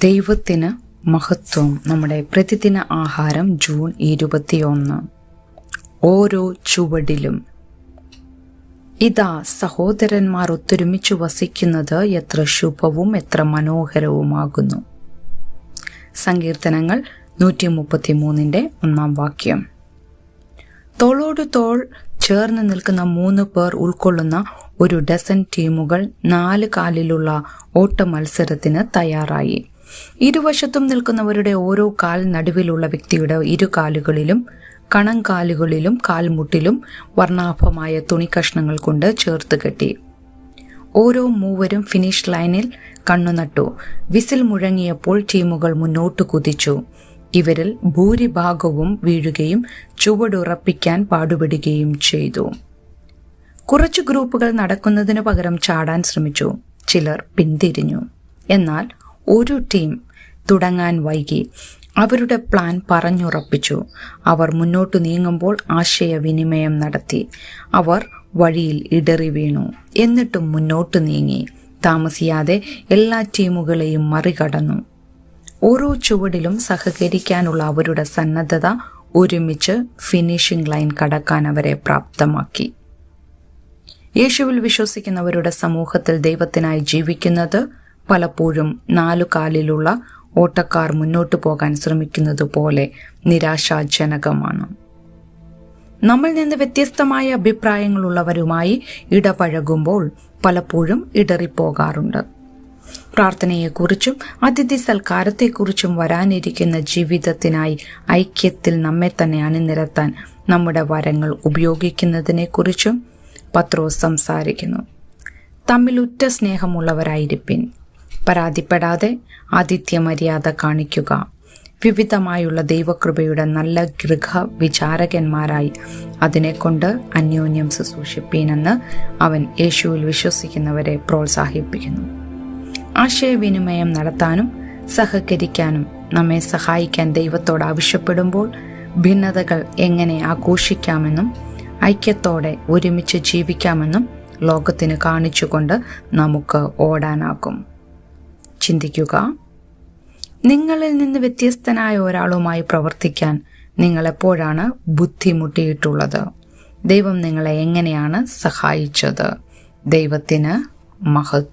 ദൈവത്തിന് മഹത്വം. നമ്മുടെ പ്രതിദിന ആഹാരം ജൂൺ 21. ഓരോ ചുവടിലും. ഇതാ സഹോദരന്മാർ ഒത്തൊരുമിച്ച് വസിക്കുന്നത് എത്ര ശുഭവും എത്ര മനോഹരവുമാകുന്നു. സങ്കീർത്തനങ്ങൾ 133:1. തോളോട് തോൾ ചേർന്ന് നിൽക്കുന്ന 3 പേർ ഉൾക്കൊള്ളുന്ന ഒരു ഡസൻ ടീമുകൾ 4 കാലിലുള്ള ഓട്ട മത്സരത്തിന് തയ്യാറായി. ഇരുവശത്തും നിൽക്കുന്നവരുടെ ഓരോ കാൽ നടുവിലുള്ള വ്യക്തിയുടെ ഇരുകാലുകളിലും കണങ്കാലുകളിലും കാൽമുട്ടിലും വർണ്ണാഭമായ തുണിക്കഷ്ണങ്ങൾ കൊണ്ട് ചേർത്ത് കെട്ടി. ഓരോ മൂവരും ഫിനിഷ് ലൈനിൽ കണ്ണുനട്ടു. വിസിൽ മുഴങ്ങിയപ്പോൾ ടീമുകൾ മുന്നോട്ട് കുതിച്ചു. ഇവരിൽ ഭൂരിഭാഗവും വീഴുകയും ചുവടുറപ്പിക്കാൻ പാടുപെടുകയും ചെയ്തു. കുറച്ചു ഗ്രൂപ്പുകൾ നടക്കുന്നതിനു പകരം ചാടാൻ ശ്രമിച്ചു. ചിലർ പിന്തിരിഞ്ഞു. എന്നാൽ ഒരു ടീം തുടങ്ങാൻ വൈകി. അവരുടെ പ്ലാൻ പറഞ്ഞുറപ്പിച്ചു. അവർ മുന്നോട്ട് നീങ്ങുമ്പോൾ ആശയവിനിമയം നടത്തി. അവർ വഴിയിൽ ഇടറി വീണു. എന്നിട്ടും മുന്നോട്ട് നീങ്ങി. താമസിയാതെ എല്ലാ ടീമുകളെയും മറികടന്നു. ഓരോ ചുവടിലും സഹകരിക്കാനുള്ള അവരുടെ സന്നദ്ധത ഒരുമിച്ച് ഫിനിഷിംഗ് ലൈൻ കടക്കാൻ അവരെ പ്രാപ്തമാക്കി. യേശുവിൽ വിശ്വസിക്കുന്നവരുടെ സമൂഹത്തിൽ ദൈവത്തിനായി ജീവിക്കുന്നത് പലപ്പോഴും 4 കാലിലുള്ള ഓട്ടക്കാർ മുന്നോട്ടു പോകാൻ ശ്രമിക്കുന്നത് പോലെ നിരാശാജനകമാണ്. നമ്മിൽ നിന്ന് വ്യത്യസ്തമായ അഭിപ്രായങ്ങളുള്ളവരുമായി ഇടപഴകുമ്പോൾ പലപ്പോഴും ഇടറിപ്പോകാറുണ്ട്. പ്രാർത്ഥനയെക്കുറിച്ചും അതിഥി സൽക്കാരത്തെക്കുറിച്ചും വരാനിരിക്കുന്ന ജീവിതത്തിനായി ഐക്യത്തിൽ നമ്മെ തന്നെ അണിനിരത്താൻ നമ്മുടെ വരങ്ങൾ ഉപയോഗിക്കുന്നതിനെക്കുറിച്ചും പത്രോസ് സംസാരിക്കുന്നു. തമ്മിൽ ഉറ്റ സ്നേഹമുള്ളവരായിരിപ്പിൻ. പരാതിപ്പെടാതെ ആതിഥ്യമര്യാദ കാണിക്കുക. വിവിധമായുള്ള ദൈവകൃപയുടെ നല്ല ഗൃഹ വിചാരകന്മാരായി അതിനെക്കൊണ്ട് അന്യോന്യം ശുശ്രൂഷിപ്പീനെന്ന് അവൻ യേശുവിൽ വിശ്വസിക്കുന്നവരെ പ്രോത്സാഹിപ്പിക്കുന്നു. ആശയവിനിമയം നടത്താനും സഹകരിക്കാനും നമ്മെ സഹായിക്കാൻ ദൈവത്തോട് ആവശ്യപ്പെടുമ്പോൾ ഭിന്നതകൾ എങ്ങനെ ആഘോഷിക്കാമെന്നും ഐക്യത്തോടെ ഒരുമിച്ച് ജീവിക്കാമെന്നും ലോകത്തിന് കാണിച്ചുകൊണ്ട് നമുക്ക് ഓടാനാകും. ചിന്തിക്കുക, നിങ്ങളിൽ നിന്ന് വ്യത്യസ്തനായ ഒരാളുമായി പ്രവർത്തിക്കാൻ നിങ്ങൾ എപ്പോഴാണ് ബുദ്ധിമുട്ടിയിട്ടുള്ളത്? ദൈവം നിങ്ങളെ എങ്ങനെയാണ് സഹായിച്ചത്? ദൈവത്തിന് മഹത്വം.